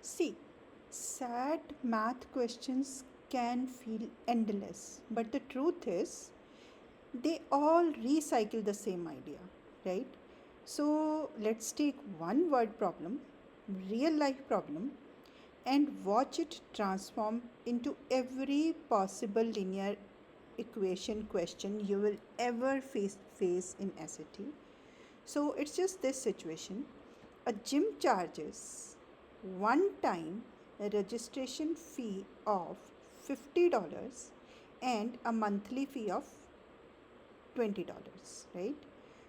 See, sad math questions can feel endless, but the truth is, they all recycle the same idea, right? So let's take one word problem, real life problem, and watch it transform into every possible linear equation question you will ever face in SAT. So it's just this situation. A gym charges one time a registration fee of $50 and a monthly fee of $20, right?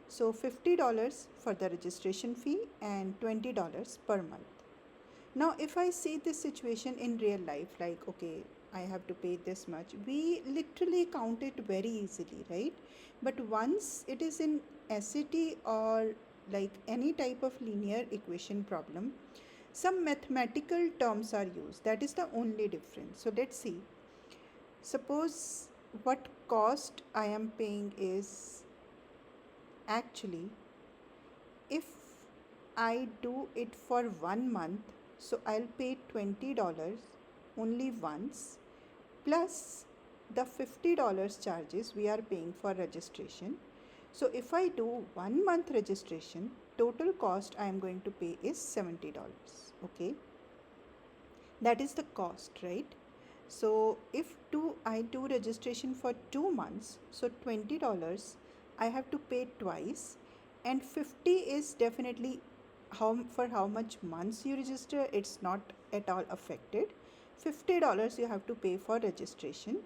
So $50 for the registration fee and $20 per month. Now, if I see this situation in real life, like, okay, I have to pay this much, we literally count it very easily, right? But once it is in SAT or like any type of linear equation problem, some mathematical terms are used. That is the only difference. So let's see. Suppose what cost I am paying is actually, if I do it for 1 month, so I'll pay $20 only once plus the $50 charges we are paying for registration. So if I do 1 month registration, total cost I am going to pay is $70. Okay, that is the cost, right? So if I do registration for 2 months, so $20 I have to pay twice, and 50 is definitely how much months you register. It's not at all affected. $50 you have to pay for registration.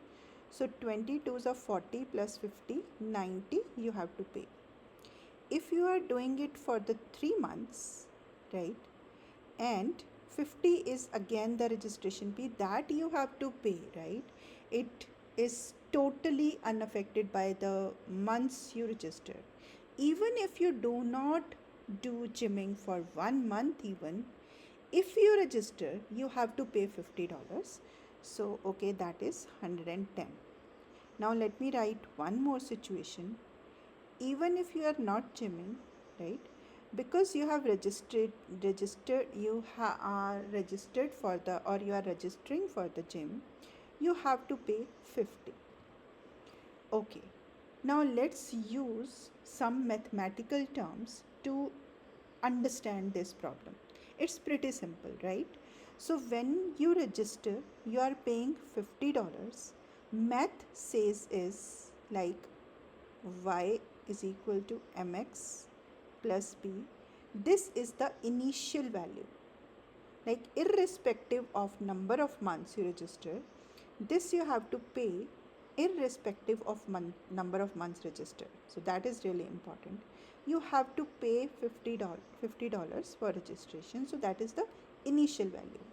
So 22s of 40 plus 50, 90 you have to pay. If you are doing it for the 3 months, right, and 50 is again the registration fee that you have to pay, right? It is totally unaffected by the months you register. Even if you do not do gymming for 1 month, even if you register, you have to pay $50. So okay, that is 110. Now let me write one more situation. Even if you are not gymming, right, because you have registered you are registered for the, or you are registering for the gym, you have to pay 50. Okay, now let's use some mathematical terms to understand this problem. It's pretty simple, right? So when you register, you are paying $50. Math says is like y is equal to mx plus b. This is the initial value. Like irrespective of number of months you register, this you have to pay irrespective of number of months registered. So that is really important. You have to pay $50 for registration. So that is the initial value.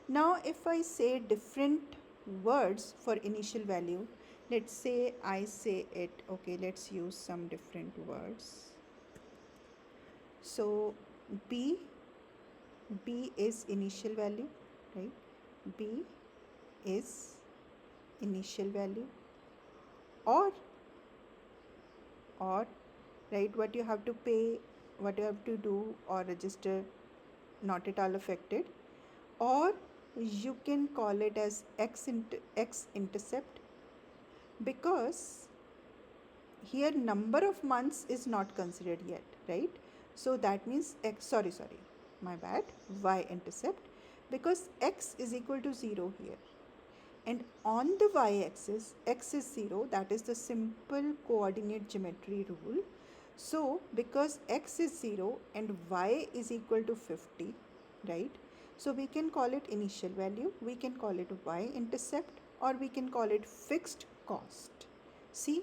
Now if I say different words for initial value, let's say I say it, okay, let's use some different words. So b is initial value, right? b is initial value, or right, what you have to pay, what you have to do or register, not at all affected. Or you can call it as x intercept, because here number of months is not considered yet, right? So that means x, sorry, my bad, y intercept, because x is equal to 0 here, and on the y-axis x is 0. That is the simple coordinate geometry rule. So because x is 0 and y is equal to 50, right, so we can call it initial value, we can call it y-intercept, or we can call it fixed cost. See,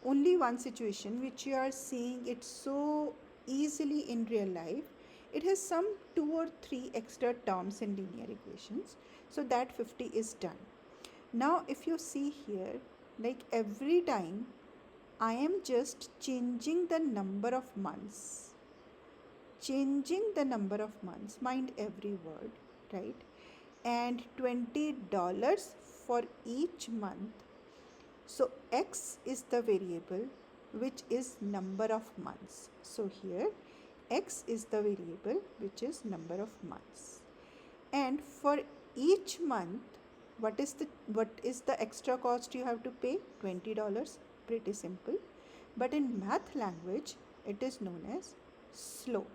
only one situation which you are seeing it so easily in real life. It has some 2 or 3 extra terms in linear equations, so that 50 is done. Now if you see here, like every time I am just changing the number of months, mind every word, right? And $20 for each month. So x is the variable which is number of months. So here x is the variable which is number of months. and for each month, what is the extra cost you have to pay? $20. Pretty simple. But in math language, it is known as slope.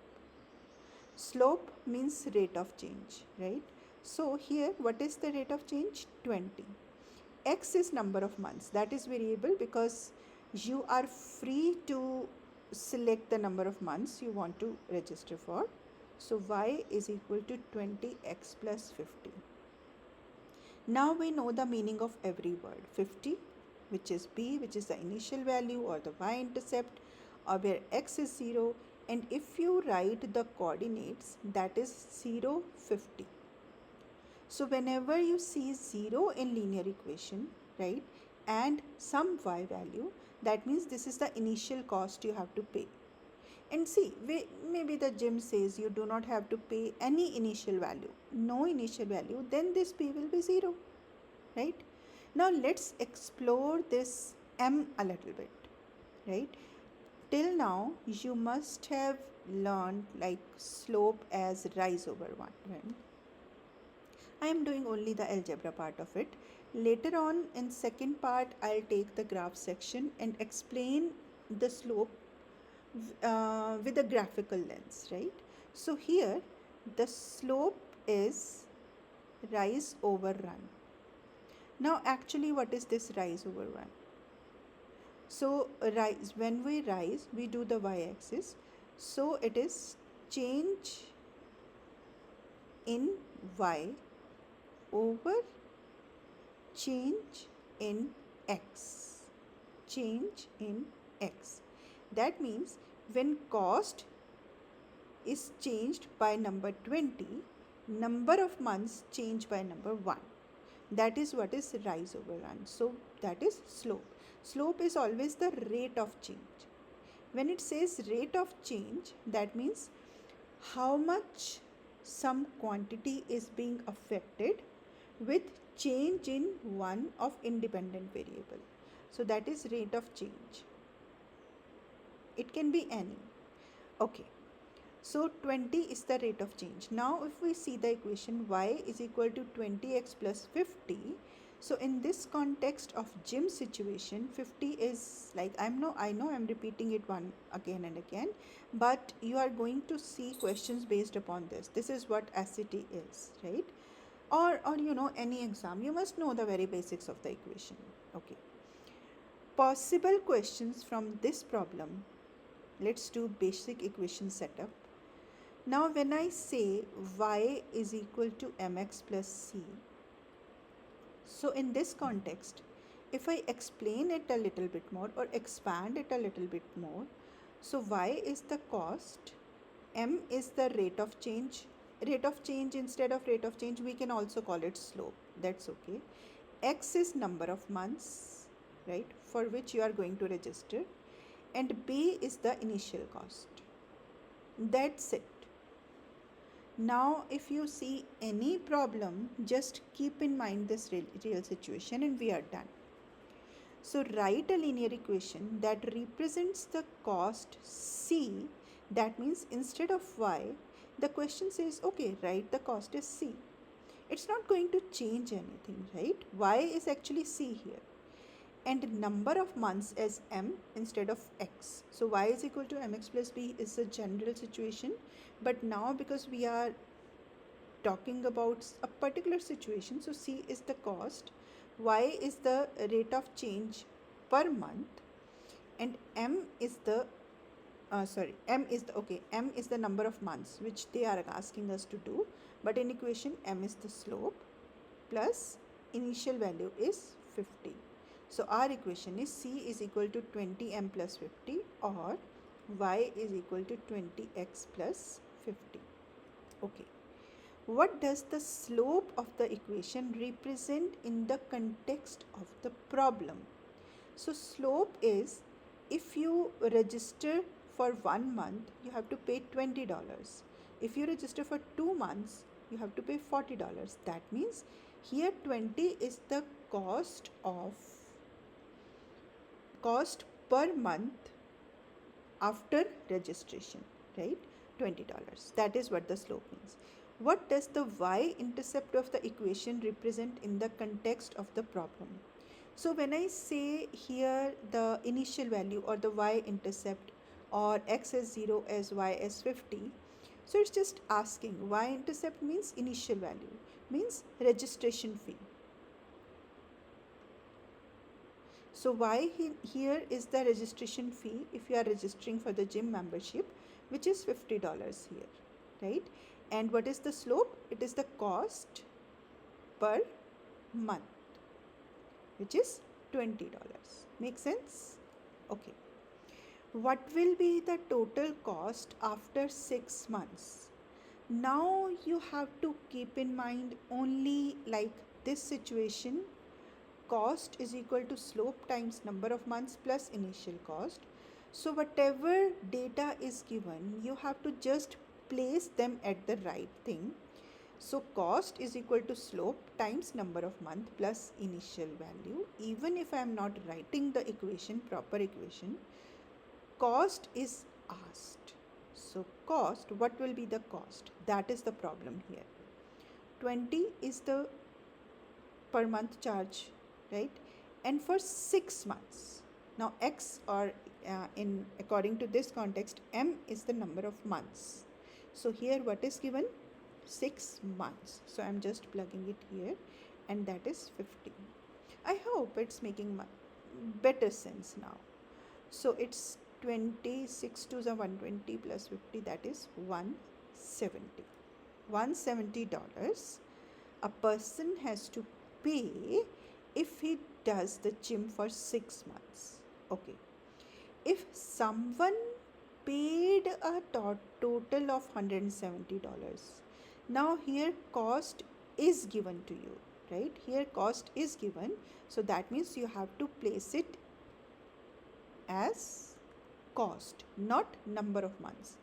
Slope means rate of change, right? So here, what is the rate of change? 20. X is number of months. That is variable because you are free to select the number of months you want to register for. So y is equal to 20x plus 50. Now we know the meaning of every word. 50, which is b, which is the initial value or the y-intercept, or where x is 0, and if you write the coordinates, that is 0, 50. So whenever you see 0 in linear equation, right, and some y value, that means this is the initial cost you have to pay. And see, maybe the gym says you do not have to pay any initial value, no initial value, then this p will be 0, right? Now let's explore this m a little bit, right? Till now, you must have learned like slope as rise over 1, right? I am doing only the algebra part of it. Later on in second part, I'll take the graph section and explain the slope with a graphical lens, right? So here the slope is rise over run. Now actually, what is this rise over run? So rise, when we rise, we do the y-axis. So it is change in y over change in x. Change in x. That means when cost is changed by number 20, number of months change by number 1. That is what is rise over run. So that is slope. Slope is always the rate of change. When it says rate of change, that means how much some quantity is being affected with change in one of independent variable. So that is rate of change. It can be any. Okay. So 20 is the rate of change. Now if we see the equation y is equal to 20x plus 50. So in this context of gym situation, 50 is like, I know I'm repeating it one again and again, but you are going to see questions based upon this. This is what SCT is, right? Or any exam, you must know the very basics of the equation. Okay. Possible questions from this problem. Let's do basic equation setup. Now when I say y is equal to mx plus c, so in this context, if I explain it a little bit more or expand it a little bit more, so y is the cost, m is the rate of change. Rate of change, instead of rate of change, we can also call it slope. That's okay. X is number of months, right, for which you are going to register, and b is the initial cost. That's it. Now if you see any problem, just keep in mind this real situation and we are done. So write a linear equation that represents the cost c. That means instead of y, the question says, okay, write the cost as c. It's not going to change anything, right? Y is actually c here. And number of months as m instead of x. So y is equal to mx plus b is a general situation. But now because we are talking about a particular situation, so c is the cost, y is the rate of change per month, and m is the number of months which they are asking us to do. But in equation, m is the slope plus initial value is 50. So our equation is c is equal to 20m plus 50 or y is equal to 20x plus 50. Okay. What does the slope of the equation represent in the context of the problem? So slope is, if you register for 1 month, you have to pay $20. If you register for 2 months, you have to pay $40. That means here 20 is the cost per month after registration, right? $20. That is what the slope means. What does the y-intercept of the equation represent in the context of the problem? So when I say here the initial value or the y-intercept or x as 0 as y as 50, so it's just asking y-intercept means initial value, means registration fee. So here is the registration fee if you are registering for the gym membership, which is $50 here, right? And what is the slope? It is the cost per month, which is $20. Make sense? Okay. What will be the total cost after 6 months? Now you have to keep in mind only like this situation, cost is equal to slope times number of months plus initial cost. So whatever data is given, you have to just place them at the right thing. So cost is equal to slope times number of month plus initial value. Even if I am not writing the equation, proper equation, cost is asked. So cost, what will be the cost? That is the problem here. 20 is the per month charge, right? And for 6 months. Now x, or in according to this context, m is the number of months. So here what is given? 6 months. So I'm just plugging it here, and that is 50. I hope it's making better sense now. So it's 26 to the 120 plus 50, that is 170. $170 a person has to pay if he does the gym for 6 months. Okay. If someone paid a total of $170, now here cost is given to you, right? Here cost is given, so that means you have to place it as cost, not number of months.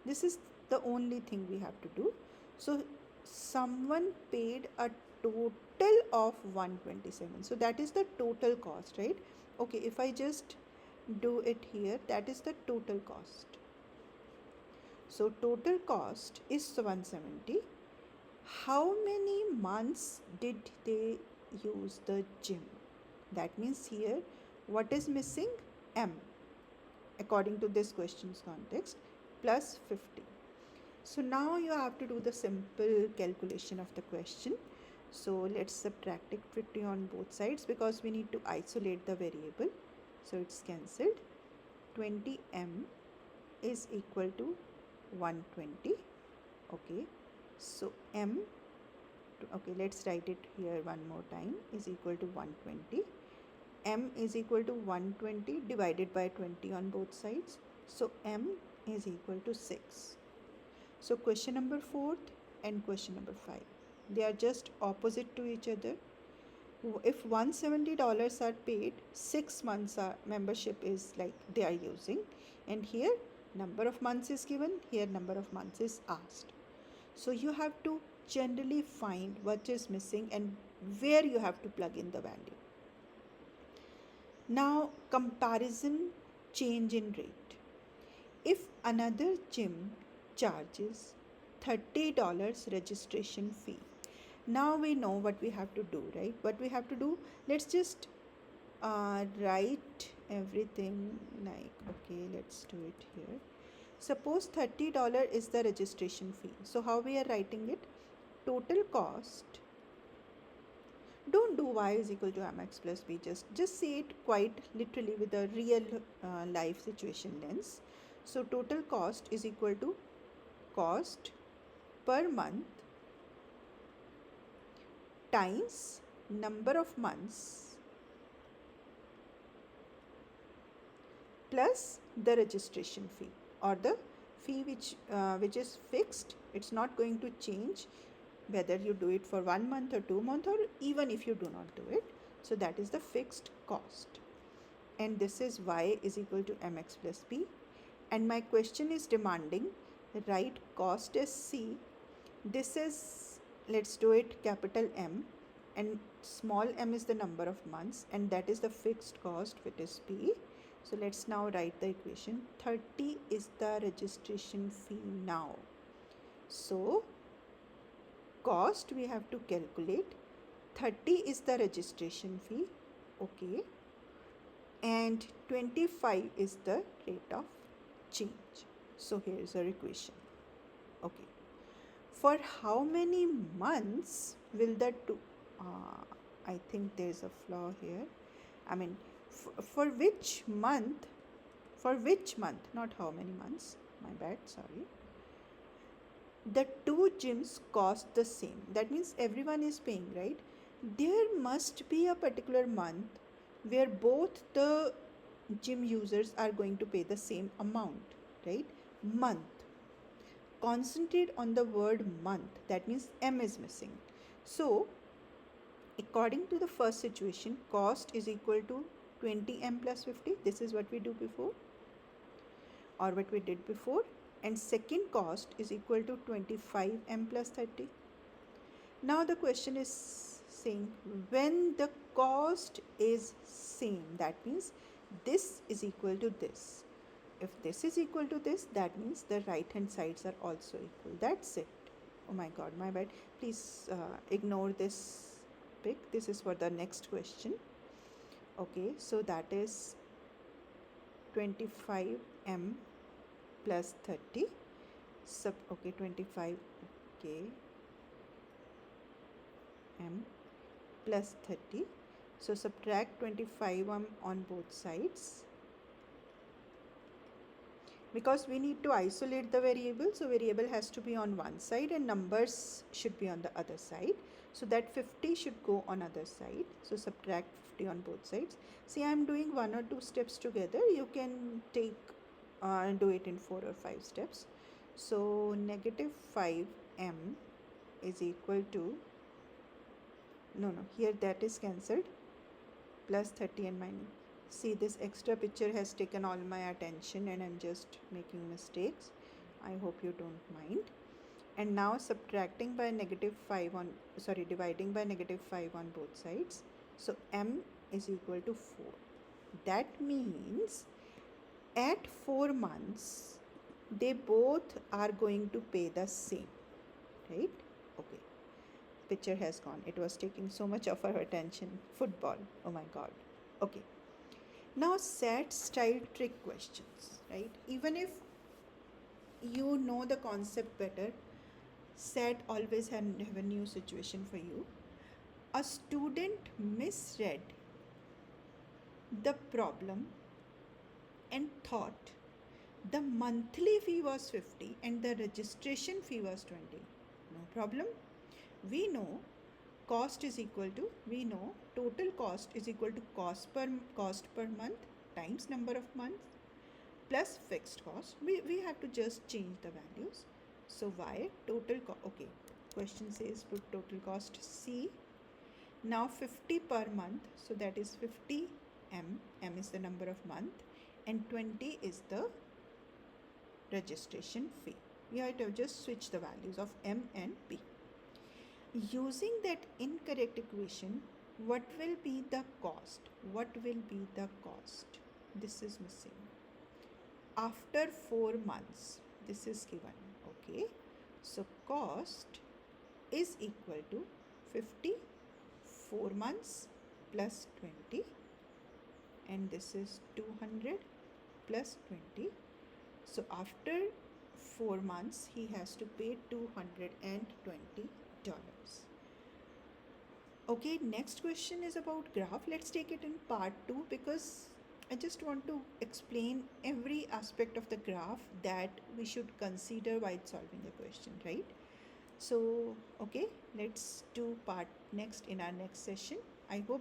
This is the only thing we have to do. So someone paid a total of 127, so that is the total cost, right? Okay, if I just do it here, that is the total cost. So total cost is 170. How many months did they use the gym? That means here what is missing? M, according to this question's context, plus 50. So now you have to do the simple calculation of the question. So let's subtract it 50 on both sides because we need to isolate the variable. So it's cancelled. 20m is equal to 120. Okay, so m, okay, let's write it here one more time, is equal to 120. M is equal to 120 divided by 20 on both sides. So m is equal to 6. So question number 4 and question number 5, they are just opposite to each other. If $170 are paid, 6 months membership is like they are using, and here number of months is given, here number of months is asked. So you have to generally find what is missing and where you have to plug in the value. Now comparison change in rate. If another gym charges $30 registration fee, now we know what we have to do, right? What we have to do, let's just write everything like, okay, let's do it here. Suppose $30 is the registration fee. So how we are writing it? Total cost, don't do y is equal to mx plus b, just say it quite literally with a real life situation lens. So total cost is equal to cost per month times number of months plus the registration fee, or the fee which is fixed. It's not going to change whether you do it for 1 month or 2 months, or even if you do not do it. So that is the fixed cost, and this is y is equal to mx plus b. And my question is demanding write cost as c. This is, let's do it capital M, and small m is the number of months, and that is the fixed cost, which is p. So let's now write the equation. 30 is the registration fee now. So cost we have to calculate. 30 is the registration fee, okay, and 25 is the rate of change. So here is our equation. Okay, for how many months will the I think there's a flaw here. I mean, for which month, not how many months, my bad, sorry. The two gyms cost the same. That means everyone is paying, right? There must be a particular month where both the gym users are going to pay the same amount, right? Month. Concentrate on the word month. That means M is missing. So, according to the first situation, cost is equal to 20M plus 50. This is what we do before, or what we did before. And second cost is equal to 25M plus 30. Now the question is saying when the cost is same, that means this is equal to this. If this is equal to this, that means the right hand sides are also equal. That's it. Oh my god, my bad. Please ignore this pic. This is for the next question. Okay, so that is 25M plus 30. Okay, 25, okay, M plus 30. So subtract 25 on both sides, because we need to isolate the variable. So variable has to be on one side and numbers should be on the other side. So that 50 should go on other side. So subtract 50 on both sides. See, I am doing one or two steps together. You can take do it in 4 or 5 steps. So negative 5M is equal to, no, here that is cancelled, plus 30 and minus. See, this extra picture has taken all my attention and I'm just making mistakes. I hope you don't mind. And now subtracting by negative 5 on, sorry, dividing by negative 5 on both sides. So M is equal to 4. That means at 4 months, they both are going to pay the same, right? Okay, picture has gone. It was taking so much of our attention. Football, oh my god. Okay, now set style trick questions, right? Even if you know the concept better, set always have a new situation for you. A student misread the problem and thought the monthly fee was 50 and the registration fee was 20. No problem. We know cost is equal to, we know total cost is equal to cost per month times number of months plus fixed cost. We have to just change the values. So y total okay, question says put total cost C. Now 50 per month, so that is 50 M. M is the number of month and 20 is the registration fee. We have to just switch the values of M and P. Using that incorrect equation, what will be the cost? What will be the cost? This is missing. After 4 months, this is given. Okay, so cost is equal to 50 4 months plus 20, and this is 200 plus 20. So after 4 months, he has to pay $220. Okay, next question is about graph. Let's take it in part 2 because I just want to explain every aspect of the graph that we should consider while solving the question, right? So, okay, let's do part next in our next session. I hope